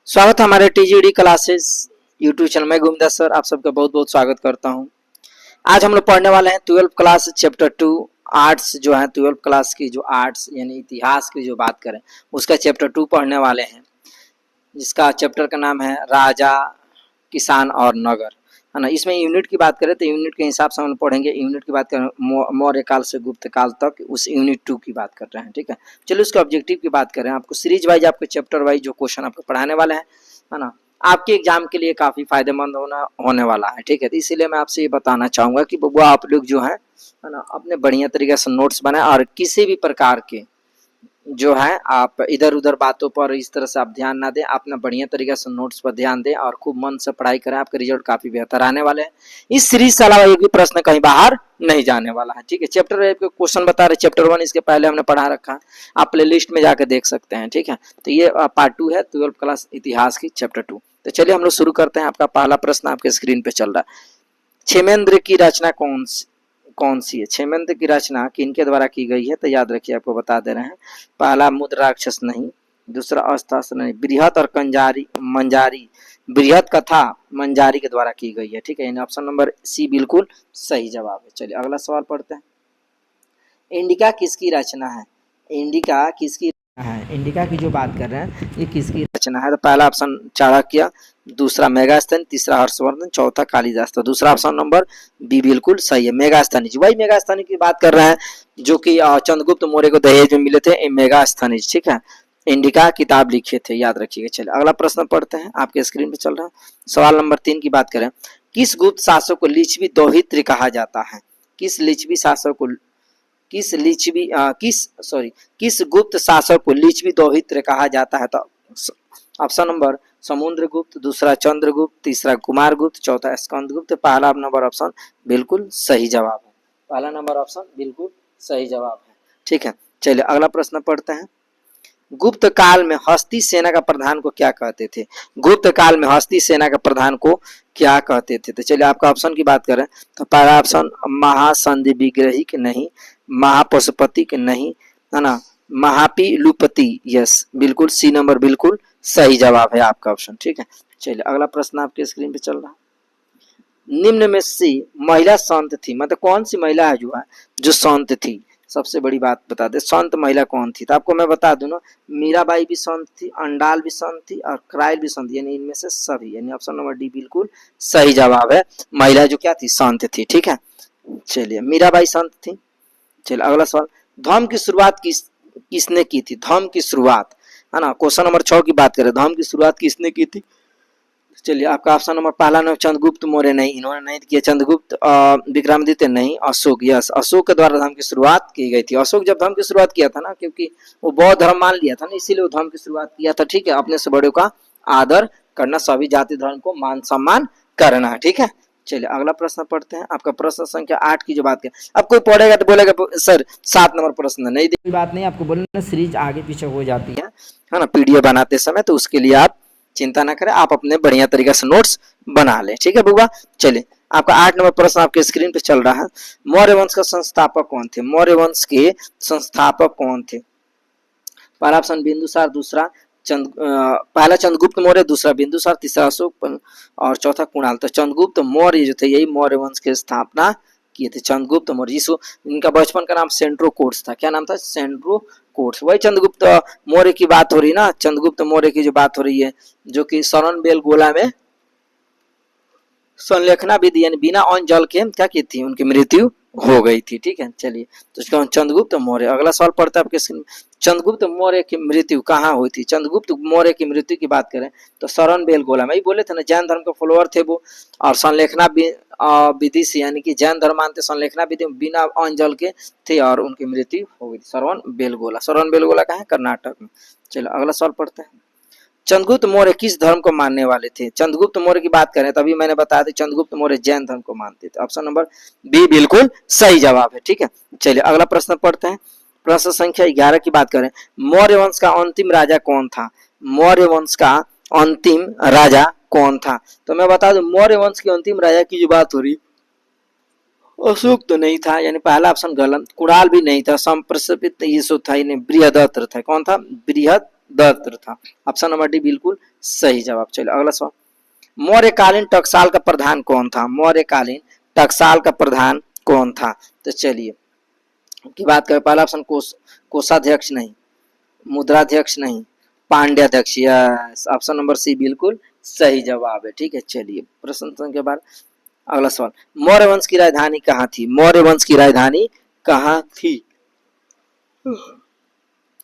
स्वागत है हमारे टीजीडी क्लासेस यूट्यूब चैनल में। गोविंदा सर आप सबका बहुत बहुत स्वागत करता हूं। आज हम लोग पढ़ने वाले हैं 12th क्लास चैप्टर 2 आर्ट्स जो है 12th क्लास की जो आर्ट्स यानी इतिहास की जो बात करें उसका चैप्टर 2 पढ़ने वाले हैं, जिसका चैप्टर का नाम है राजा, किसान और नगर, है ना। इसमें यूनिट की बात करें तो यूनिट के हिसाब से हम लोग पढ़ेंगे। यूनिट की बात करें मौर्य काल से गुप्त काल तक, उस यूनिट 2 की बात कर रहे हैं, ठीक है। चलो उसके ऑब्जेक्टिव की बात करें। आपको सीरीज वाइज, आपको चैप्टर वाइज जो क्वेश्चन आपको पढ़ाने वाले हैं, है ना, आपके एग्जाम के लिए काफी फायदेमंद होने वाला है, ठीक है। तो इसीलिए मैं आपसे ये बताना चाहूंगा कि वो आप लोग जो है ना, अपने बढ़िया तरीके से नोट्स बनाए और किसी भी प्रकार के जो है आप इधर उधर बातों पर इस तरह से आप ध्यान ना दें, अपना बढ़िया तरीके से नोट्स पर ध्यान दें और खूब मन से पढ़ाई करें। आपके रिजल्ट काफी बेहतर आने वाले हैं। इस सीरीज से अलावा एक भी प्रश्न कहीं बाहर नहीं जाने वाला है, ठीक है। चैप्टर क्वेश्चन बता रहे, चैप्टर 1 इसके पहले हमने पढ़ा रखा है, आप प्ले लिस्ट में जाकर देख सकते हैं, ठीक है। तो ये पार्ट 2 है 12th क्लास इतिहास की चैप्टर 2। तो चलिए हम लोग शुरू करते हैं। आपका पहला प्रश्न आपके स्क्रीन पे चल रहा है। क्षेमेंद्र की रचना कौन सी है? क्षेमेंद्र की रचना किनके द्वारा की गई है? तो याद रखिए, आपको बता दे रहे हैं। पहला मुद्राक्षस नहीं, दूसरा अष्टास्त्र नहीं, बृहत और मंजारी, बृहत कथा मंजारी के द्वारा की गई है, ठीक है। ऑप्शन नंबर सी बिल्कुल सही जवाब है। चलिए अगला सवाल पढ़ते हैं। इंडिका किसकी रचना है? इंडिका किसकी है? इंडिका की जो बात कर रहे हैं ये किसकी रचना है? तो पहला ऑप्शन चाणक्य, दूसरा मेगास्थनी, तीसरा हर्षवर्धन, चौथा कालिदास। तो दूसरा ऑप्शन नंबर बी बिल्कुल सही है, मेगास्थनी। वही मेगास्थनी की बात कर रहे हैं जो कि चंद्रगुप्त मौर्य को दहेज में मिले थे, मेगास्थनी, ठीक है। इंडिका किताब लिखे थे, याद रखिएगा। चलिए अगला प्रश्न पढ़ते हैं, आपके स्क्रीन पे चल रहा है। सवाल नंबर 3 की बात करें। किस गुप्त शासक को लिच्छवी दोहित्र कहा जाता है? किस लिच्छवी शासक को किस गुप्त शासक को लिच्छवी दोहित्र कहा जाता है? तो ऑप्शन नंबर समुद्रगुप्त, दूसरा चंद्रगुप्त, तीसरा कुमारगुप्त, चौथा स्कंदगुप्त। पहला नंबर ऑप्शन बिल्कुल सही जवाब है। पहला नंबर ऑप्शन बिल्कुल सही जवाब है, ठीक है। चलिए अगला प्रश्न पढ़ते हैं। गुप्त काल में हस्ती सेना का प्रधान को क्या कहते थे? गुप्त काल में हस्ती सेना का प्रधान को क्या कहते थे? तो चलिए आपका ऑप्शन की बात करें तो पहला ऑप्शन महासंधि विग्रही के नहीं, महापशुपति के नहीं, है ना, महापीलुपति, यस बिल्कुल सी नंबर बिल्कुल सही जवाब है आपका ऑप्शन, ठीक है। चलिए अगला प्रश्न आपके स्क्रीन पे चल रहा है। निम्न में से महिला संत थी, मतलब कौन सी महिला है जो संत थी? सबसे बड़ी बात बता दे, संत महिला कौन थी? तो आपको मैं बता दूं ना, मीराबाई भी संत थी, अंडाल भी संत थी और क्राइल भी संत, यानी इनमें से सभी, यानी ऑप्शन नंबर डी बिल्कुल सही जवाब है। महिला जो क्या थी, संत थी, ठीक है। चलिए मीराबाई संत थी। चलिए अगला सवाल। धर्म की शुरुआत किसने की थी? धर्म की शुरुआत, है ना, क्वेश्चन नंबर 6 की बात करें, धर्म की शुरुआत किसने की थी? चलिए आपका ऑप्शन नंबर पहला नंबर चंद्रगुप्त मौर्य नहीं, इन्होंने नहीं किया। चंद्रगुप्त विक्रमादित्य नहीं, अशोक, यस अशोक के द्वारा धर्म की शुरुआत की गई थी। अशोक जब धर्म की शुरुआत किया था ना, क्योंकि वो बौद्ध धर्म मान लिया था ना, इसीलिए वो धर्म की शुरुआत किया था, ठीक है। अपने से बड़ों का आदर करना, सभी जाति धर्म को मान सम्मान करना है, ठीक है। चलिए अगला प्रश्न पढ़ते हैं। आपका प्रश्न संख्या 8 की जो बात करें, अब कोई पढ़ेगा तो बोलेगा सर 7 नंबर प्रश्न नहीं, कोई बात नहीं, आपको बोलना सीरीज आगे पीछे हो जाती है ना, पीडीएफ बनाते समय, तो उसके लिए आप चिंता ना करें, आप अपने बढ़िया तरीके से नोट्स बना लें, ठीक है बुआ। चलिए आपका 8 नंबर प्रश्न आपके स्क्रीन पे चल रहा है। मौर्य वंश का संस्थापक कौन थे? मौर्य वंश के संस्थापक कौन थे? पहला ऑप्शन बिंदुसार, दूसरा पहला चंद्रगुप्त मौर्य, दूसरा बिंदुसार, तीसरा अशोक और चौथा कुणाल। तो चंद्रगुप्त मौर्य जो थे यही मौर्य वंश की स्थापना किए थे, चंद्रगुप्त मौर्य। जिसको इनका बचपन का नाम सेंट्रो कोर्स था, क्या नाम था? सेंट्रो कोर्स। वही चंद्रगुप्त मौर्य की बात हो रही ना, चंद्रगुप्त मौर्य की जो बात हो रही है, जो कि शरण बेलगोला में संलेखना विधि यानी बिना अन्न जल के क्या की थी, उनकी मृत्यु हो गई थी, ठीक है। चलिए तो चंद्रगुप्त मौर्य। अगला सवाल पढ़ता है आपके स्क्रीन। चंद्रगुप्त मौर्य की मृत्यु कहाँ हुई थी? चंद्रगुप्त मौर्य की मृत्यु की बात करें तो शरण बेलगोला में, ही बोले थे ना, जैन धर्म के फॉलोअर थे वो, और संलेखना विधि से, यानी कि जैन धर्म मानते, संलेखना विधि बिना अन्न जल के थे और उनकी मृत्यु हो गई थी। शरण बेलगोला, शरण बेलगोला कहाँ है? कर्नाटक में। चलो अगला सवाल पढ़ते हैं। चंद्रगुप्त मौर्य किस धर्म को मानने वाले थे? चंद्रगुप्त मौर्य की बात करें तभी मैंने बताया था, चंद्रगुप्त मौर्य जैन धर्म को मानते थे। ऑप्शन नंबर बी बिल्कुल सही जवाब है, ठीक है। चलिए अगला प्रश्न पढ़ते हैं। प्रश्न संख्या 11 की बात करें। मौर्य वंश का अंतिम राजा कौन था? मौर्य वंश का अंतिम राजा कौन था? तो मैं बता दूं, मौर्य वंश के अंतिम राजा की जो बात हो रही, अशोक तो नहीं था, यानी पहला ऑप्शन गलत। कुणाल भी नहीं था, संप्रसिद्ध यीशु था, यानी बृहदत्त था। कौन था? बृहद दत्र था। ऑप्शन नंबर डी बिल्कुल सही जवाब। चलिए अगला सवाल, मौर्यकालीन टकसाल का प्रधान कौन था? मौर्यकालीन टकसाल का प्रधान कौन था? तो चलिए की बात करें, पहला ऑप्शन कोषाध्यक्ष नहीं, मुद्राध्यक्ष नहीं, पांड्याध्यक्ष। यस, ऑप्शन नंबर सी बिल्कुल सही जवाब है। ठीक है, चलिए प्रश्न संख्या बार अगला सवाल, मौर्य वंश की राजधानी कहाँ थी? मौर्य वंश की राजधानी कहाँ थी?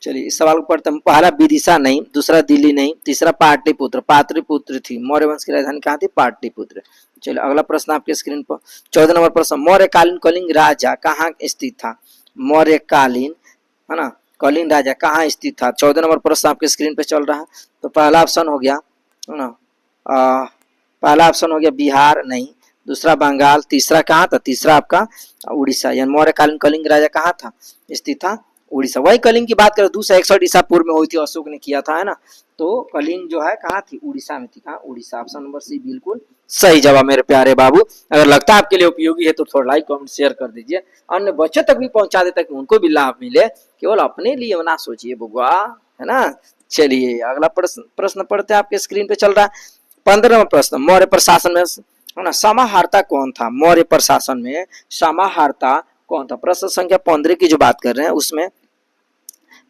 चलिए इस सवाल को पढ़ते हैं। पहला विदिशा नहीं, दूसरा दिल्ली नहीं, तीसरा पाटलिपुत्र। पाटलिपुत्र थी। मौर्य वंश की राजधानी कहाँ थी? पाटलिपुत्र। चलिए अगला प्रश्न आपके स्क्रीन पर 14 नंबर प्रश्न, मौर्यकालीन कलिंग राजा कहाँ स्थित था? मौर्यकालीन है ना कलिंग राजा कहाँ स्थित था? 14 नंबर प्रश्न आपके स्क्रीन पे चल रहा है। तो पहला ऑप्शन हो गया है ना, पहला ऑप्शन हो गया बिहार नहीं, दूसरा बंगाल, तीसरा कहाँ था? तीसरा आपका उड़ीसा। यानी मौर्यकालीन कलिंग राजा कहाँ था? स्थित था उड़ीसा। वही कलिंग की बात करें 261 ईसा पूर्व में हुई थी, अशोक ने किया था, है ना। तो कलिंग जो है कहाँ थी? उड़ीसा में थी। कहाँ? उड़ीसा। ऑप्शन नंबर सी बिल्कुल सही जवाब मेरे प्यारे बाबू। अगर लगता है आपके लिए उपयोगी है तो थोड़ा लाइक कमेंट शेयर कर दीजिए, अन्य बच्चों तक भी पहुंचा दे ताकि उनको भी लाभ मिले, केवल अपने लिए ना सोचिए बुआ, है ना। चलिए अगला प्रश्न पढ़ते हैं, आपके स्क्रीन पे चल रहा है 15वां प्रश्न, मौर्य प्रशासन में है ना समाहर्ता कौन था? मौर्य प्रशासन में समाहर्ता कौन था? प्रश्न संख्या 15 की जो बात कर रहे हैं उसमें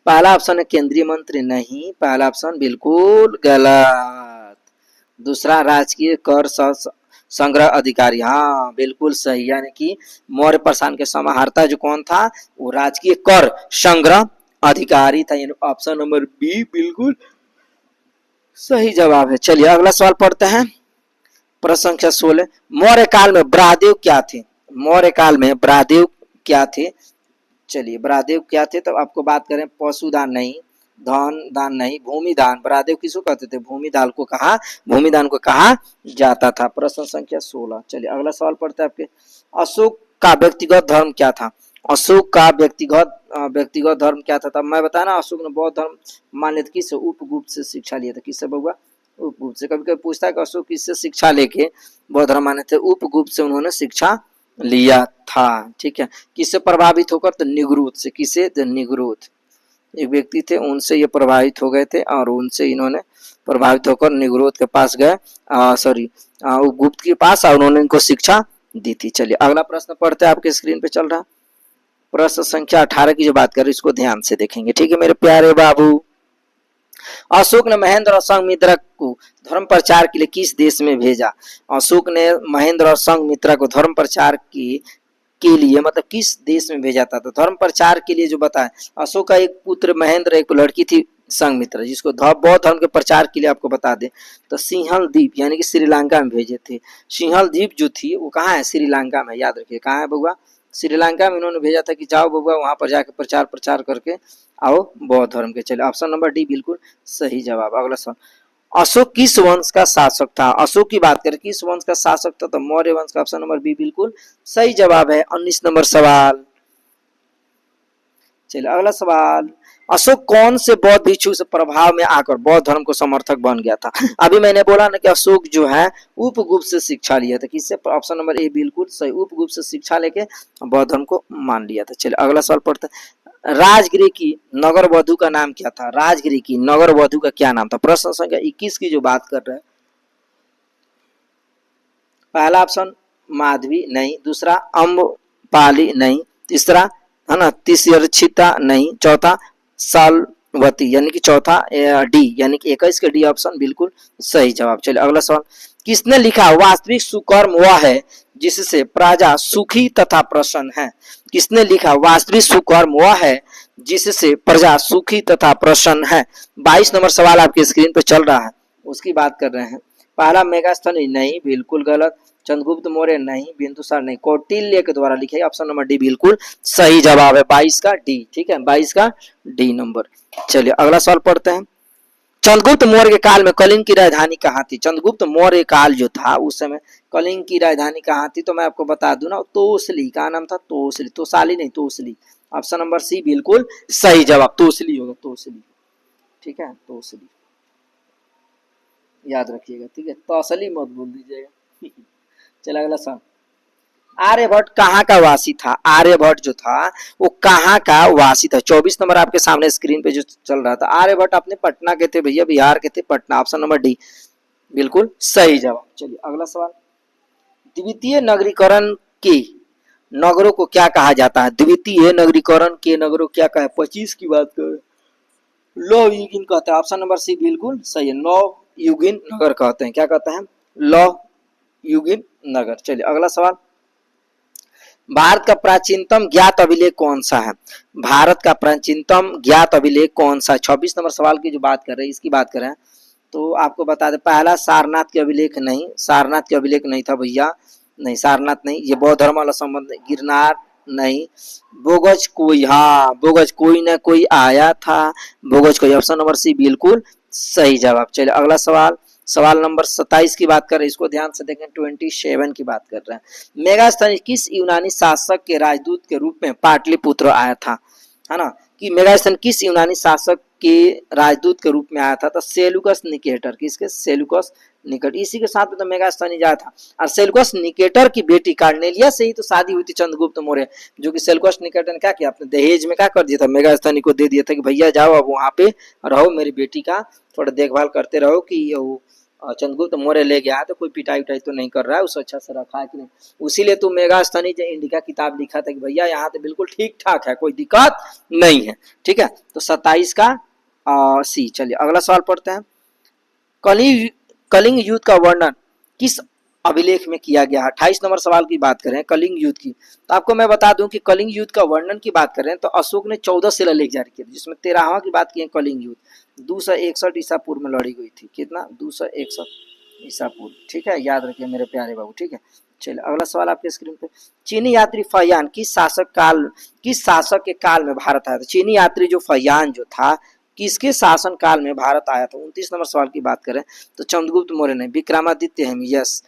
पहला ऑप्शन है केंद्रीय मंत्री। नहीं, पहला ऑप्शन बिल्कुल गलत। दूसरा राजकीय कर संग्रह अधिकारी। हाँ बिल्कुल सही, यानी कि मौर्य प्रशासन के समाहर्ता जो कौन था? वो राजकीय कर संग्रह अधिकारी था। यानी ऑप्शन नंबर बी बिल्कुल सही जवाब है। चलिए अगला सवाल पढ़ते हैं, प्रश्न संख्या 16, मौर्य काल में ब्रादेव क्या थे? मौर्य काल में ब्रादेव क्या थे? चलिए ब्रादेव क्या थे, तब आपको बात करें, पशुदान नहीं, धन दान नहीं, भूमि दान। ब्रादेव किसको कहते थे? भूमि दान को कहा, भूमि दान को कहा जाता था। प्रश्न संख्या 16। चलिए अगला सवाल पढ़ते हैं आपके, अशोक का व्यक्तिगत धर्म क्या था? अशोक का व्यक्तिगत धर्म क्या था? तब मैं बताया ना, अशोक ने बौद्ध धर्म मान लिया था। किससे? उपगुप्त से शिक्षा लिया था। किससे बउआ? उपगुप्त से। कभी कभी पूछता है कि अशोक किससे शिक्षा लेके बौद्ध धर्म माने थे? उपगुप्त से उन्होंने शिक्षा लिया था। ठीक है, किससे प्रभावित होकर? तो निगृत से। किसे? तो निगृत एक व्यक्ति थे, उनसे ये प्रभावित हो गए थे और उनसे इन्होंने प्रभावित होकर निगृत के पास गए, सॉरी उपगुप्त के पास, और उन्होंने इनको शिक्षा दी थी। चलिए अगला प्रश्न पढ़ते हैं, आपके स्क्रीन पे चल रहा प्रश्न संख्या 18 की जो बात कर रही है इसको ध्यान से देखेंगे। ठीक है मेरे प्यारे बाबू, अशोक ने महेंद्र और संघमित्रा को धर्म प्रचार के लिए किस देश में भेजा? अशोक ने महेंद्र और संघमित्रा को धर्म प्रचार के लिए मतलब किस देश में भेजा था? तो धर्म प्रचार के लिए जो बताया, अशोक का एक पुत्र महेंद्र, एक लड़की थी संघमित्रा, जिसको बौद्ध धर्म के प्रचार के लिए आपको बता दें तो सिंहल द्वीप यानी कि श्रीलंका में भेजे थे। सिंहल द्वीप जो थी वो कहाँ है? श्रीलंका में। याद रखिए कहाँ है बउआ? श्रीलंका में इन्होंने भेजा था कि जाओ बउआ वहां पर जाकर प्रचार करके आओ बौद्ध धर्म के। चले ऑप्शन नंबर डी बिल्कुल सही जवाब। अगला सवाल, अशोक किस वंश का शासक था? अशोक की बात करें किस वंश का शासक था? तो मौर्य वंश का। ऑप्शन नंबर बी बिल्कुल सही जवाब है। 19 नंबर सवाल। चलिए अगला सवाल, अशोक कौन से बौद्ध भिक्षु से प्रभाव में आकर बौद्ध धर्म को समर्थक बन गया था? अभी मैंने बोला ना कि अशोक जो है उपगुप्त से शिक्षा लिया था। किससे? ऑप्शन नंबर ए बिल्कुल सही, उपगुप्त से शिक्षा लेके बौद्ध धर्म को मान लिया था। चलिए अगला सवाल पढ़ते हैं, राजगिरी की नगर वधु का नाम क्या था? राजगिरी की नगर वधु का क्या नाम था? प्रश्न संख्या 21 की जो बात कर रहे हैं, पहला ऑप्शन माधवी नहीं, दूसरा अम्बपाली नहीं, तीसरा है ना तिरछिता नहीं, चौथा सालवती यानी कि चौथा डी यानी कि 21 का डी ऑप्शन बिल्कुल सही जवाब। चलिए अगला सवाल, किसने लिखा वास्तविक सुकर्म वह है जिससे प्रजा सुखी तथा प्रसन्न है? किसने लिखा वास्तविक सुकर्म वह है जिससे प्रजा सुखी तथा प्रसन्न है? 22 नंबर सवाल आपकी स्क्रीन पर चल रहा है, उसकी बात कर रहे हैं। पहला मेगास्थनी नहीं, बिल्कुल गलत। चंद्रगुप्त मौर्य नहीं, बिंदुसार नहीं, कौटिल्य के द्वारा लिखे। ऑप्शन नंबर डी बिल्कुल सही जवाब है, 22 का डी। ठीक है 22 का डी नंबर। चलिए अगला सवाल पढ़ते हैं, चंद्रगुप्त मौर्य के काल में कलिंग की राजधानी कहाँ थी? चंद्रगुप्त मौर्य काल जो था उस समय कलिंग की राजधानी कहाँ थी? तो मैं आपको बता दूं ना, तोसली। का नाम था? तोसली, तोसाली नहीं, तोसली। ऑप्शन नंबर सी बिल्कुल सही जवाब, तोसली होगा, तोसली। ठीक है तोसली याद रखिएगा। ठीक है तौसली मत भूल दीजिएगा। चलिए अगला सवाल, आर्यभट्ट कहाँ का वासी था? आर्यभट्ट जो था वो कहाँ का वासी था? 24 नंबर आपके सामने स्क्रीन पे जो चल रहा था, आर्यभट्ट अपने पटना के थे भैया, बिहार के थे, पटना। ऑप्शन नंबर डी बिल्कुल सही जवाब। चलिए अगला सवाल, द्वितीय नगरीकरण के नगरों को क्या कहा जाता है? द्वितीय नगरीकरण के नगरों क्या कहा? 25 की बात करें, लौ युगिन कहते हैं। ऑप्शन नंबर सी बिल्कुल सही है, नौ युगिन नगर कहते हैं। क्या कहते हैं? लौ युगिन नगर। चलिए अगला सवाल, भारत का प्राचीनतम ज्ञात अभिलेख कौन सा है? भारत का प्राचीनतम ज्ञात अभिलेख कौन सा है? 26 नंबर सवाल की जो बात कर रहे हैं, इसकी बात करें तो आपको बता दें, पहला सारनाथ के अभिलेख नहीं, सारनाथ के अभिलेख नहीं था भैया, नहीं सारनाथ नहीं, ये बौद्ध धर्म वाला संबंध, गिरनार नहीं, बोगज कोई, हाँ बोगज कोई ना कोई आया था, बोगज कोई। ऑप्शन नंबर सी बिल्कुल सही जवाब। चलिए अगला सवाल, सवाल नंबर 27 की बात करें, इसको ध्यान से देखें, 27 की बात कर रहे हैं। मेगास्थनीज किस यूनानी शासक के राजदूत के रूप में पाटलिपुत्र आया था? है ना, कि मेगास्थन किस यूनानी शासक के राजदूत के रूप में आया था? तो सेलुकस निकेटर, किसके? Seleucus Nicator. इसी के साथ में तो मेगास्थनीज आया था। और सेलुकस निकेटर की बेटी कार्नेलिया से ही तो शादी हुई थी चंद्रगुप्त मौर्य, जो कि सेलुकस निकेटर ने क्या किया, अपने दहेज में क्या कर दिया था, मेगास्थनी को दे दिया था कि भैया जाओ अब वहां पे रहो, मेरी बेटी का थोड़ा देखभाल करते रहो, कि चंद्रगुप्त मौर्य ले गया है तो कोई पिटाई उटाई तो नहीं कर रहा है, उसे अच्छा से रखा है कि नहीं। उसीलिए तो मेगास्थनी जो इंडिका किताब लिखा था कि भैया यहाँ तो बिल्कुल ठीक ठाक है, कोई दिक्कत नहीं है। ठीक है, तो 27 का सी। चलिए अगला सवाल पढ़ते हैं, कलिंग कलिंग युद्ध का वर्णन किस अभिलेख में किया गया है? 28 नंबर सवाल की बात करें कलिंग युद्ध की, तो आपको मैं बता दूं कि कलिंग युद्ध का वर्णन की बात करें तो अशोक ने 14 शिलालेख जारी किए, जिसमें 13वां की बात की है कलिंग युद्ध 261 ईसा पूर्व में लड़ी गई थी। कितना? 261 ईसा पूर्व। ठीक है, याद रखिए मेरे प्यारे बाबू। ठीक है, चलिए अगला सवाल आपके स्क्रीन पे, चीनी यात्री फहियान किस शासक के काल में भारत आया था? चीनी यात्री जो फहियान जो था, किसके शासन काल में भारत आया था? 29 नंबर सवाल की बात करें तो चंद्रगुप्त मौर्य ने, विक्रमादित्य है, यस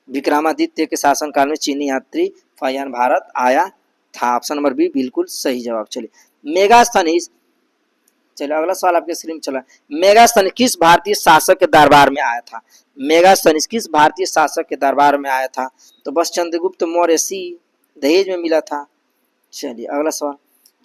विक्रमादित्य के शासन काल में चीनी यात्री फहियान भारत आया था। ऑप्शन नंबर बी बिल्कुल सही जवाब। चलिए मेगास्थनीज, चलिए अगला सवाल आपके स्क्रीन में चला, मेगास्थनीज किस भारतीय शासक के दरबार में आया था? मेगास्थनीज किस भारतीय शासक के दरबार में आया था? तो बस चंद्रगुप्त मौर्य, सी दहेज में मिला था। चलिए अगला सवाल,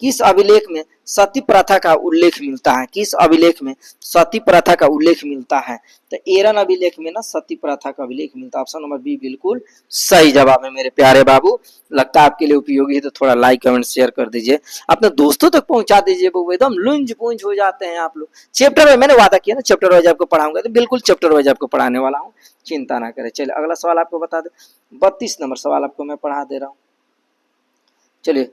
किस अभिलेख में सती प्रथा का उल्लेख मिलता है? किस अभिलेख में सती प्रथा का उल्लेख मिलता है? तो एरन अभिलेख में ना सती प्रथा का अभिलेख मिलता है। ऑप्शन नंबर बी बिल्कुल सही जवाब है मेरे प्यारे बाबू। लगता है आपके लिए उपयोगी है तो थोड़ा लाइक कमेंट शेयर कर दीजिए, अपने दोस्तों तक पहुंचा दीजिए। वो एकदम लुंज पुंज हो जाते हैं आप लोग। चैप्टर वाइज मैंने वादा किया ना, चैप्टर वाइज आपको पढ़ाऊंगा, तो बिल्कुल चैप्टर वाइज आपको पढ़ाने वाला हूँ, चिंता ना करें। चलिए अगला सवाल आपको बता दे, 32 नंबर सवाल आपको मैं पढ़ा दे रहा हूँ। चलिए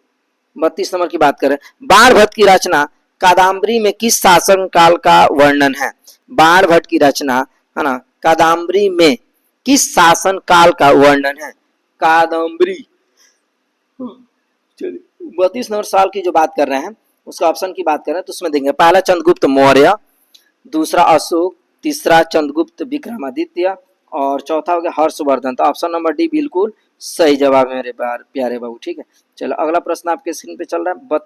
32 नंबर की बात करें, बाणभट्ट की रचना कादम्बरी में किस शासन काल का वर्णन है? बाणभट्ट की रचना है ना कादम्बरी में किस शासन काल का वर्णन है? कादम्बरी। चलिए 32 नंबर सवाल की जो बात कर रहे हैं उसका ऑप्शन की बात करें तो उसमें देंगे, पहला चंद्रगुप्त मौर्य, दूसरा अशोक, तीसरा चंद्रगुप्त विक्रमादित्य और चौथा हो गया हर्षवर्धन। तो ऑप्शन नंबर डी बिल्कुल सही जवाब है मेरे प्यारे बाबू। ठीक है, चलो अगला प्रश्न आपके स्क्रीन पे चल रहा है,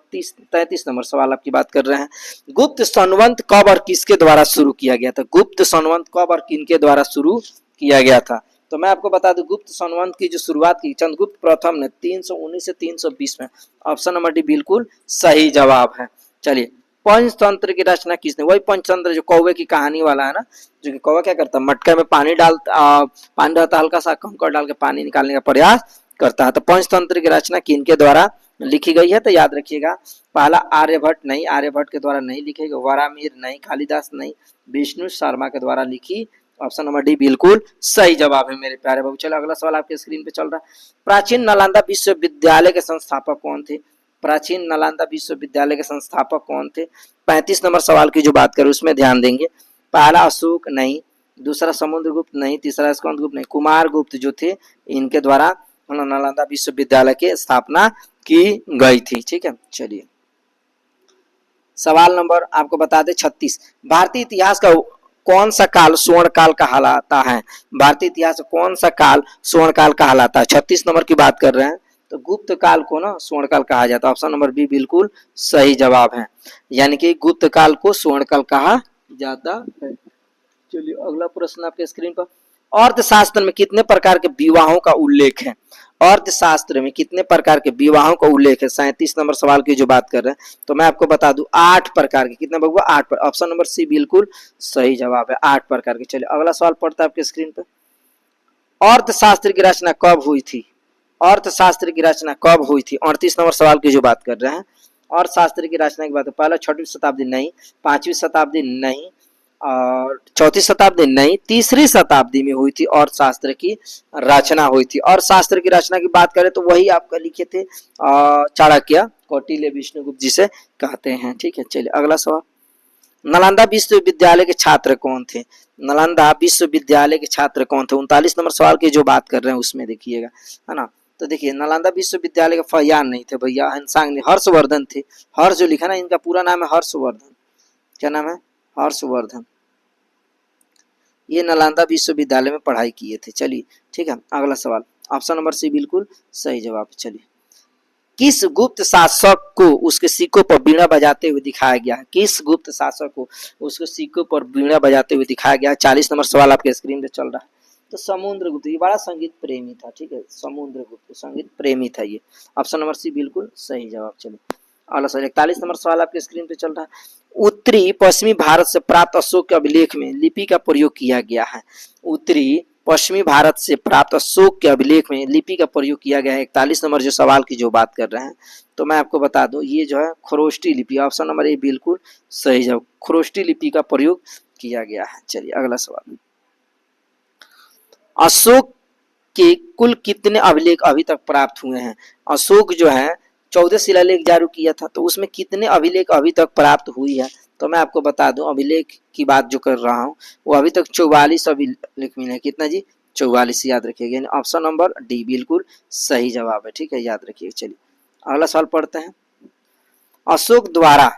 33 नंबर सवाल आपकी बात कर रहे हैं, गुप्त संवंत कब और किसके द्वारा शुरू किया गया था? गुप्त संवंत कब और किनके द्वारा शुरू किया गया था? तो मैं आपको बता दूं, गुप्त संवंत की जो शुरुआत की चंद्रगुप्त प्रथम ने 319 से 320 में। ऑप्शन नंबर डी बिल्कुल सही जवाब है। चलिए पंचतंत्र की रचना किसने? वही पंचतंत्र जो कौवे की कहानी वाला है ना, जो कि कौवा क्या करता है, मटके में पानी पानी रहता है, हल्का सा कंकड़ डाल के पानी निकालने का प्रयास करता है। तो पंचतंत्र की रचना किनके द्वारा लिखी गई है? तो याद रखिएगा, पहला आर्यभट्ट नहीं, आर्यभट्ट के द्वारा नहीं लिखी गई, वरामिर नहीं, कालिदास नहीं, विष्णु शर्मा के द्वारा लिखी। ऑप्शन नंबर डी बिल्कुल सही जवाब है मेरे प्यारे बाबू। चलो अगला सवाल आपके स्क्रीन पे चल रहा है, प्राचीन नालंदा विश्वविद्यालय के संस्थापक कौन थे? प्राचीन नालंदा विश्वविद्यालय के संस्थापक कौन थे? 35 नंबर सवाल की जो बात करें उसमें ध्यान देंगे, पहला अशोक नहीं, दूसरा समुद्रगुप्त नहीं, तीसरा स्कंदगुप्त नहीं, कुमारगुप्त जो थे इनके द्वारा नालंदा विश्वविद्यालय की स्थापना की गई थी। ठीक है, चलिए सवाल नंबर आपको बता दें 36, भारतीय इतिहास का कौन सा काल स्वर्ण काल कहलाता है? भारतीय इतिहास कौन सा काल स्वर्ण काल कहलाता है? 36 नंबर की बात कर रहे हैं, तो गुप्त काल को ना स्वर्ण काल कहा जाता है। ऑप्शन नंबर बी बिल्कुल सही जवाब है, यानी कि गुप्त काल को स्वर्ण काल कहा जाता है। चलिए अगला प्रश्न आपके स्क्रीन पर, अर्थशास्त्र में कितने प्रकार के विवाहों का उल्लेख है? अर्थशास्त्र में कितने प्रकार के विवाहों का उल्लेख है? 37 नंबर सवाल की जो बात कर रहे हैं, तो मैं आपको बता दूं 8 प्रकार के। कितने बगुआ? 8 ऑप्शन नंबर सी बिल्कुल सही जवाब है, 8 प्रकार के। चलिए अगला सवाल पढ़ता है आपके स्क्रीन पे। अर्थशास्त्र की रचना कब हुई थी? अर्थशास्त्र की रचना कब हुई थी? 38 नंबर सवाल की जो बात कर रहे हैं। अर्थशास्त्र की रचना की बात है, पहला 6वीं शताब्दी नहीं, 5वीं शताब्दी नहीं, और 4वीं शताब्दी नहीं, 3री शताब्दी में हुई थी अर्थशास्त्र की रचना हुई थी। अर्थशास्त्र की रचना की बात करें तो वही आपका लिखे थे चाणक्य, कौटिल्य, विष्णुगुप्त जिसे कहते हैं। ठीक है, चलिए अगला सवाल। नालंदा विश्वविद्यालय के छात्र कौन थे? नालंदा विश्वविद्यालय के छात्र कौन थे? 39 नंबर सवाल की जो बात कर रहे हैं उसमें देखिएगा, है ना। तो देखिए नालंदा विश्वविद्यालय का फयान नहीं थे भैया, हंसांग हर्षवर्धन थे। हर्ष जो लिखा ना, इनका पूरा नाम है हर्षवर्धन। क्या नाम है? हर्षवर्धन। ये नालंदा विश्वविद्यालय में पढ़ाई किए थे। चलिए ठीक है, अगला सवाल ऑप्शन नंबर सी बिल्कुल सही जवाब। चलिए, किस गुप्त शासक को उसके सिक्कों पर बीड़ा बजाते हुए दिखाया गया है? किस गुप्त शासक को उसके सिक्कों पर बीड़ा बजाते हुए दिखाया गया है? 40 नंबर सवाल आपके स्क्रीन पे चल रहा है। तो समुद्रगुप्त, ये बड़ा संगीत प्रेमी था। ठीक है, समुद्रगुप्त संगीत प्रेमी था ये। ऑप्शन नंबर सी बिल्कुल सही जवाब। चलिए अगला सवाल 41 नंबर सवाल आपके स्क्रीन पे चल रहा है। उत्तरी पश्चिमी भारत से प्राप्त अशोक के अभिलेख में लिपि का प्रयोग किया गया है। उत्तरी पश्चिमी भारत से प्राप्त अशोक के अभिलेख में लिपि का प्रयोग किया गया है। 41 नंबर जो सवाल की जो बात कर रहे हैं, तो मैं आपको बता दूं ये जो है खरोष्टी लिपि, ऑप्शन नंबर ए बिल्कुल सही जवाब। खरोष्टी लिपि का प्रयोग किया गया है। चलिए अगला सवाल। अशोक के कुल कितने अभिलेख अभी तक प्राप्त हुए हैं? अशोक जो है 14 शिलालेख जारी किया था, तो उसमें कितने अभिलेख अभी तक प्राप्त हुई है? तो मैं आपको बता दूं अभिलेख की बात जो कर रहा हूं वो अभी तक 44 अभिलेख मिले हैं। कितना जी? 44, याद रखिएगा। ऑप्शन नंबर डी बिल्कुल सही जवाब है। ठीक है, याद रखिएगा। चलिए अगला सवाल पढ़ते हैं। अशोक द्वारा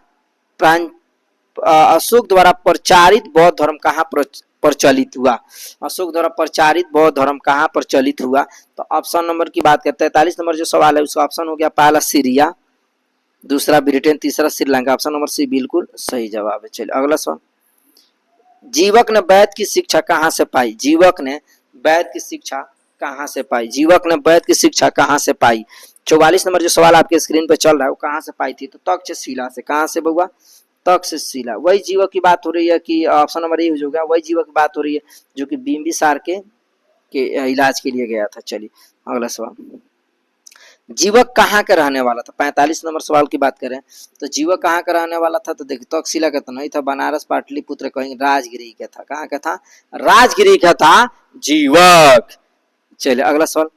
अशोक द्वारा प्रचारित बौद्ध धर्म कहाँ प्रचलित हुआ? अशोक द्वारा प्रचारित बौद्ध धर्म कहाँ प्रचलित हुआ? तो ऑप्शन नंबर की बात करते हैं। 43 नंबर जो सवाल है उसका ऑप्शन हो गया पहला सीरिया, दूसरा ब्रिटेन, तीसरा श्रीलंका। ऑप्शन नंबर सी बिल्कुल सही जवाब है। चलिए अगला सवाल। जीवक ने वैद्य की शिक्षा कहाँ से पाई? जीवक ने वैद्य की शिक्षा कहाँ से पाई? जीवक ने वैद्य की शिक्षा कहाँ से पाई? 44 नंबर जो सवाल आपके स्क्रीन पे चल रहा है वो कहाँ से पाई थी? तो तक्षशिला से। कहाँ से बउआ? तक्षशिला। वही जीवक की बात हो रही है कि ऑप्शन नंबर ए हो गया, वही जीवक की बात हो रही है जो कि बिंबिसार के इलाज के लिए गया था। चलिए अगला सवाल। जीवक कहाँ का रहने वाला था? 45 नंबर सवाल की बात करें तो जीवक कहाँ का रहने वाला था? तो देखिए तक्षशिला का तो नहीं था, बनारस पाटलिपुत्र कहीं राजगिरी का था। कहाँ का था? राजगिरी का था जीवक। चलिए अगला सवाल।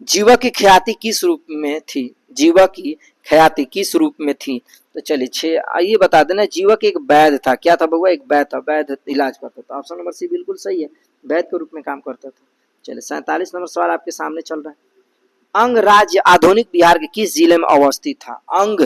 जीवक की ख्याति किस रूप में थी? जीवक की ख्याति किस रूप में थी? तो चलिए ये बता देना, जीवक एक वैद्य था। क्या था बउआ? एक वैद्य था, वैद्य इलाज करता था। ऑप्शन नंबर सी बिल्कुल सही है, वैद्य के रूप में काम करता था। चलिए 47 नंबर सवाल आपके सामने चल रहा है। अंग राज्य आधुनिक बिहार के किस जिले में अवस्थित था? अंग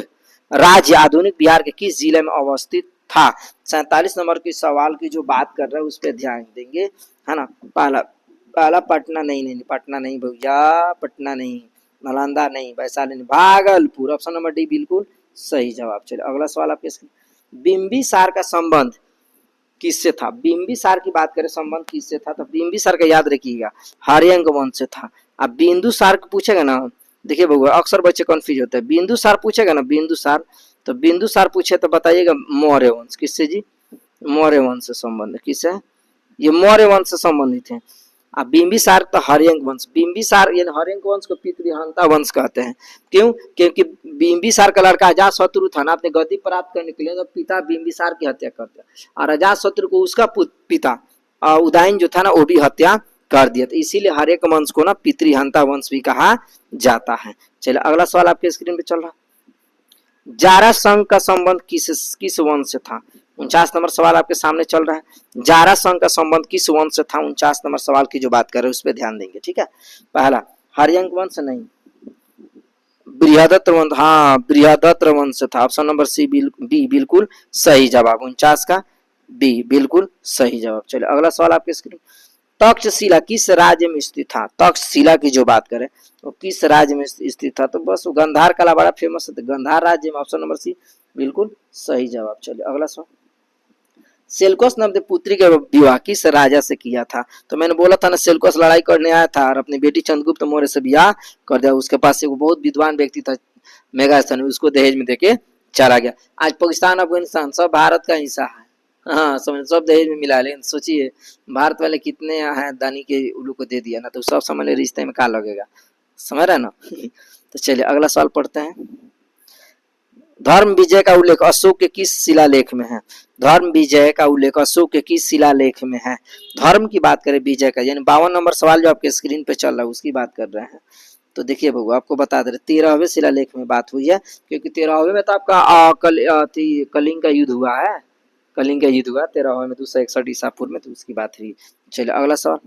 राज्य आधुनिक बिहार के किस जिले में अवस्थित था? 47 नंबर की सवाल की जो बात कर रहे हैं उस पर ध्यान देंगे, है ना। पहला पटना नहीं, पटना नहीं भैया, पटना नहीं, नालंदा नहीं, वैशाली नहीं, भागलपुर। ऑप्शन नंबर डी बिल्कुल सही जवाब। चलिए अगला सवाल आपके। बिंबिसार का संबंध किससे था? बिंबिसार की बात करें संबंध किससे था, तो बिंबिसार का याद रखिएगा हर्यंक वंश से था। अब बिंदुसार पूछेगा ना, देखिए बउआ अक्सर बच्चे कंफ्यूज होते हैं। बिंदुसार पूछेगा ना, बिंदुसार, तो बिंदुसार पूछे तो बताइएगा मौर्य वंश। किससे जी? मौर्य वंश से संबंध। किससे? ये मौर्य वंश से संबंधित है। अब बिंबिसार तो हर्यंक वंश। बिंबिसार यानी हर्यंक वंश को पितृहंता वंश कहते हैं। क्यों? क्योंकि बिंबिसार का लड़का अजातशत्रु था ना, अपने गद्दी प्राप्त करने के लिए तो पिता बिंबिसार की हत्या कर दिया, और अजातशत्रु को उसका पिता उदयन जो था ना वो भी हत्या कर दिया। तो इसीलिए हर्यंक वंश को ना पितृहंता वंश भी कहा जाता है। चलिए अगला सवाल आपके स्क्रीन पे चल रहा है। जारा संघ का संबंध किस वंश से था? 49 नंबर सवाल आपके सामने चल रहा है। जारा संघ का संबंध किस वंश से था? 49 नंबर सवाल की जो बात कर रहे हैं उस पर ध्यान देंगे। ठीक है, पहला हर्यंक वंश नहीं, बृहदत्र वंश। हाँ, बृहदत्र वंश था। ऑप्शन नंबर सी बी बिल्कुल सही जवाब। 49 का बी बिल्कुल सही जवाब। चलिए अगला सवाल आपके स्क्रीन। तक्षशिला किस राज्य में स्थित था? तक्षशिला की जो बात करें तो किस राज्य में स्थित था? तो बस गंधार कला बड़ा फेमस है, गंधार राज्य में। ऑप्शन नंबर सी बिल्कुल सही जवाब। चलिए अगला सवाल। सेल्यूकस ने अपनी पुत्री का विवाह किस राजा से किया था? तो मैंने बोला था ना, सेल्यूकस लड़ाई करने आया था और अपनी बेटी चंद्रगुप्त मौर्य से विवाह कर दिया। उसके पास एक बहुत विद्वान व्यक्ति था मेगास्थन, उसको दहेज में देके चला गया। आज पाकिस्तान अफगानिस्तान सब भारत का हिस्सा है, हाँ समझ, सब दहेज में मिला। लेकिन सोचिए भारत वाले कितने हैं दानी के उल्लू को दे दिया ना, तो सब समझ रिश्ते में क्या लगेगा, समझ रहे ना। तो चलिए अगला सवाल पढ़ते हैं। धर्म विजय का उल्लेख अशोक के किस शिलालेख में है? धर्म विजय का उल्लेख अशोक के किस शिलालेख में है? धर्म की बात करें विजय का, यानी 52 नंबर सवाल जो आपके स्क्रीन पे चल रहा है उसकी बात कर रहे हैं। तो देखिए बबू आपको बता दे रहे 13वें शिलालेख में बात हुई है, क्योंकि 13वें में तो आपका कलिंग का युद्ध हुआ है, कलिंग का युद्ध हुआ 13वें में 261 ईसा पूर्व में, तो उसकी बात हुई। चलिए अगला सवाल।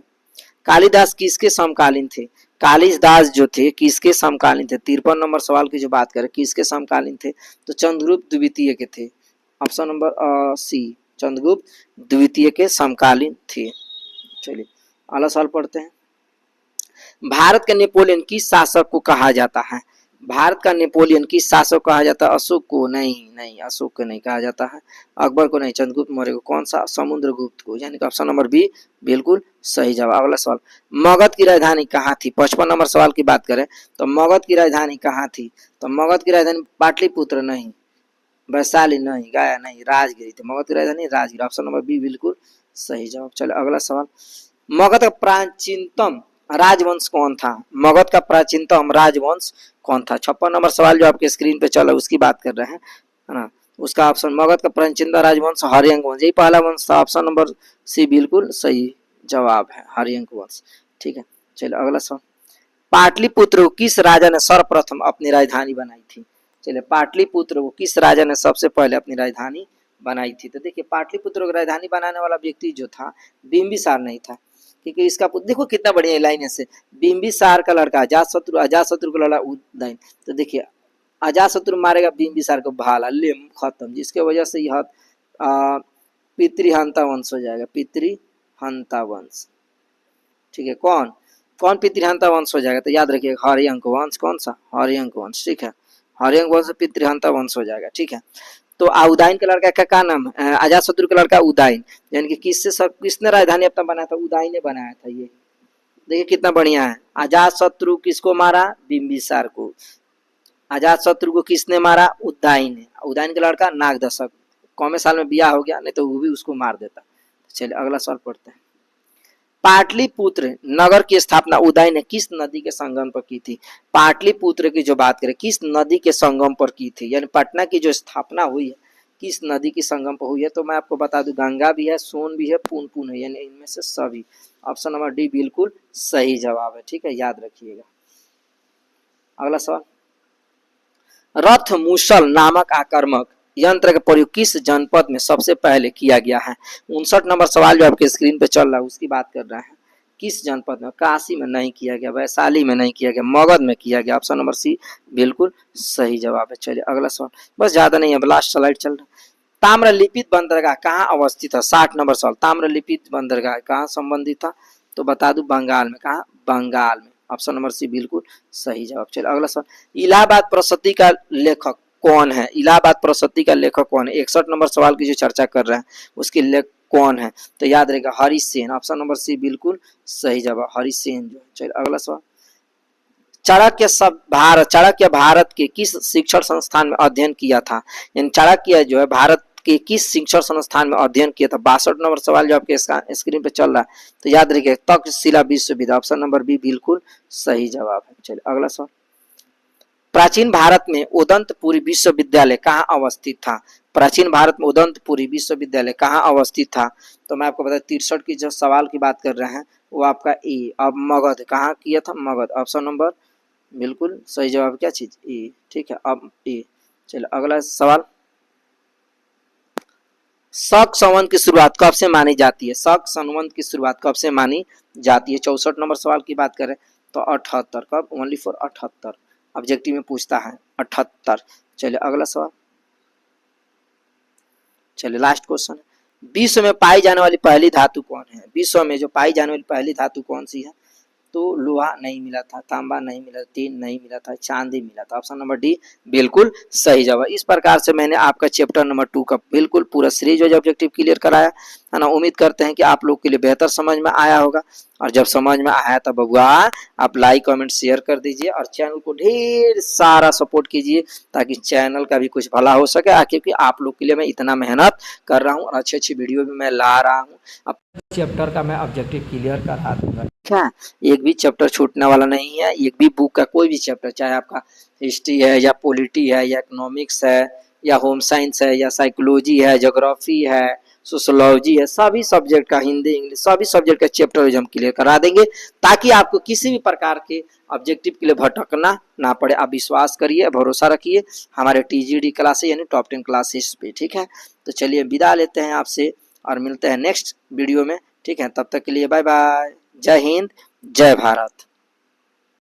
कालिदास किसके समकालीन थे? कालिदास जो थे किसके समकालीन थे? 53 नंबर सवाल की जो बात करें किसके समकालीन थे? तो चंद्रगुप्त द्वितीय के थे। ऑप्शन नंबर सी, चंद्रगुप्त द्वितीय के समकालीन थे। चलिए अगला सवाल पढ़ते हैं। भारत का नेपोलियन किस शासक को कहा जाता है? भारत का नेपोलियन किस शासक कहा जाता है? अशोक को नहीं, नहीं अशोक को नहीं कहा जाता है, अकबर को नहीं, चंद्रगुप्त मौर्य को। कौन सा? समुद्रगुप्त को, यानी कि ऑप्शन नंबर बी बिल्कुल सही जवाब। अगला सवाल। मगध की राजधानी कहाँ थी? 55 नंबर सवाल की बात करें तो मगध की राजधानी कहाँ थी? तो मगध की राजधानी पाटलिपुत्र नहीं, वैशाली नहीं, गया नहीं, राजगिरी थी। मगध की राजधानी राजगिरी, ऑप्शन नंबर बी बिल्कुल सही जवाब। चलो अगला सवाल। मगध का प्राचीनतम राजवंश कौन था? मगध का प्राचीनतम राजवंश कौन था? 56 नंबर सवाल जो आपके स्क्रीन पे चला उसकी बात कर रहे हैं, है ना। उसका ऑप्शन मगध का प्राचीनतम राजवंश हर्यंक वंश, यही पहला वंश था। ऑप्शन नंबर सी बिल्कुल सही जवाब है, हर्यंक वंश। ठीक है, चलिए अगला सवाल। पाटलिपुत्र को किस राजा ने सर्वप्रथम अपनी राजधानी बनाई थी? चलिए पाटलिपुत्र को किस राजा ने सबसे पहले अपनी राजधानी बनाई थी? तो देखिए पाटलिपुत्र को राजधानी बनाने वाला व्यक्ति जो था बिंबिसार नहीं था, क्योंकि इसका देखो कितना बढ़िया लाइन है से, बिंबिसार का लड़का अजातशत्रु, अजातशत्रु का लड़का उदयन। तो देखिए अजातशत्रु मारेगा बिंबिसार को, भाला ले खत्म, जिसके वजह से यह पितृहंता वंश हो जाएगा, पितृहंता वंश। ठीक है, कौन कौन पितृहंता वंश हो जाएगा? तो याद रखिए हर्यंक वंश। कौन सा? हर्यंक वंश। ठीक है, हर्यंक वंश पितृहंता वंश हो जाएगा। ठीक है, तो उदयन के लड़का का क्या नाम है? अजातशत्रु के लड़का उदयन, यानी कि किसने राजधानी अपना बनाया था? उदयन ने बनाया था। ये देखिए कितना बढ़िया है। अजातशत्रु किसको मारा? बिंबिसार को। अजातशत्रु को किसने मारा? उदयन ने। उदयन के लड़का नागदशक, कौन साल में बियाह हो गया, नहीं तो वो भी उसको मार देता। चलिए अगला सवाल पढ़ते हैं। पाटलिपुत्र नगर की स्थापना उदयन ने किस नदी के संगम पर की थी? पाटलिपुत्र की जो बात करें किस नदी के संगम पर की थी, यानी पटना की जो स्थापना हुई है किस नदी की संगम पर हुई है? तो मैं आपको बता दूं गंगा भी है, सोन भी है, पुनपुन है, यानी इनमें से सभी। ऑप्शन नंबर डी बिल्कुल सही जवाब है। ठीक है, याद रखिएगा। अगला सवाल। रथ मूसल नामक आक्रामक यंत्र का प्रयोग किस जनपद में सबसे पहले किया गया है? 59 नंबर सवाल जो आपके स्क्रीन पे चल रहा है उसकी बात कर रहे हैं। किस जनपद में? काशी में नहीं किया गया, वैशाली में नहीं किया गया, मगध में किया गया। ऑप्शन नंबर सी बिल्कुल सही जवाब है। चलिए अगला सवाल, बस ज्यादा नहीं है, लास्ट स्लाइड चल रहा है। ताम्रलिपित बंदरगाह कहाँ अवस्थित है? 60 नंबर सवाल। ताम्रलिपित बंदरगाह कहाँ संबंधित था? तो बता दूं बंगाल में। कहाँ? बंगाल में। ऑप्शन नंबर सी बिल्कुल सही जवाब। चलिए अगला सवाल। इलाहाबाद प्रसिद्धि का लेखक कौन है? इलाहाबाद प्रसिद्धि का लेखक कौन है? 61 नंबर सवाल की जो चर्चा कर रहे हैं उसके लेखक कौन है? तो याद रहेगा हरिसेन। ऑप्शन नंबर सी बिल्कुल सही जवाब, हरिसेन जो है। चलिए अगला सवाल। चाणक्य भारत के किस शिक्षण संस्थान में अध्ययन किया था? यानी चाणक्य जो है भारत के किस शिक्षण संस्थान में अध्ययन किया था? 62 नंबर सवाल जो आपके स्क्रीन पे चल रहा है, तो याद रखिए तक्षशिला विश्वविद्यालय। ऑप्शन नंबर बी बिल्कुल सही जवाब है। चलिए अगला सवाल। प्राचीन भारत में उदंतपुरी विश्वविद्यालय कहाँ अवस्थित था? प्राचीन भारत में उदंतपुरी विश्वविद्यालय कहाँ अवस्थित था? तो मैं आपको बता 63 की जो सवाल की बात कर रहे हैं वो आपका ए। अब मगध कहाँ किया था? मगध। ऑप्शन नंबर बिल्कुल सही जवाब क्या चीज? ए। ठीक है, अब ए। चलो अगला सवाल। शक संवत की शुरुआत कब से मानी जाती है? शक संवत की शुरुआत कब से मानी जाती है? 64 नंबर सवाल की बात करें तो 78। कब? ओनली फॉर 78 ऑब्जेक्टिव में पूछता है 78। चलिए अगला सवाल। चलिए लास्ट क्वेश्चन। विश्व में पाई जाने वाली पहली धातु कौन है? विश्व में जो पाई जाने वाली पहली धातु कौन सी है? तो लोहा नहीं मिला था, तांबा नहीं मिला, टीन नहीं मिला था, चांदी मिला था। ऑप्शन नंबर डी बिल्कुल सही जवाब। इस प्रकार से मैंने आपका चैप्टर नंबर 2 का बिल्कुल पूरा सीरीज वाइज ऑब्जेक्टिव क्लियर कराया है ना। उम्मीद करते हैं कि आप लोग के लिए बेहतर समझ में आया होगा, और जब समझ में आया तब बबुआ आप लाइक कमेंट शेयर कर दीजिए और चैनल को ढेर सारा सपोर्ट कीजिए, ताकि चैनल का भी कुछ भला हो सके, क्योंकि आप लोग के लिए मैं इतना मेहनत कर रहा हूँ और अच्छी अच्छी वीडियो भी मैं ला रहा हूँ। अब चैप्टर का मैं ऑब्जेक्टिव क्लियर करा दूंगा, ठीक है। एक भी चैप्टर छूटने वाला नहीं है, एक भी बुक का कोई भी चैप्टर, चाहे आपका हिस्ट्री है या पॉलिटी है या इकोनॉमिक्स है या होम साइंस है या साइकोलॉजी है, ज्योग्राफी है, सोशोलॉजी है, सभी सब्जेक्ट का, हिंदी इंग्लिश सभी सब्जेक्ट का चैप्टर हम क्लियर करा देंगे, ताकि आपको किसी भी प्रकार के ऑब्जेक्टिव के लिए भटकना ना पड़े। आप विश्वास करिए, भरोसा रखिए हमारे टीजीडी क्लासेस यानी टॉप 10 क्लासेस पे, ठीक है। तो चलिए विदा लेते हैं आपसे और मिलते हैं नेक्स्ट वीडियो में, ठीक है। तब तक के लिए बाय बाय, जय हिंद, जय भारत।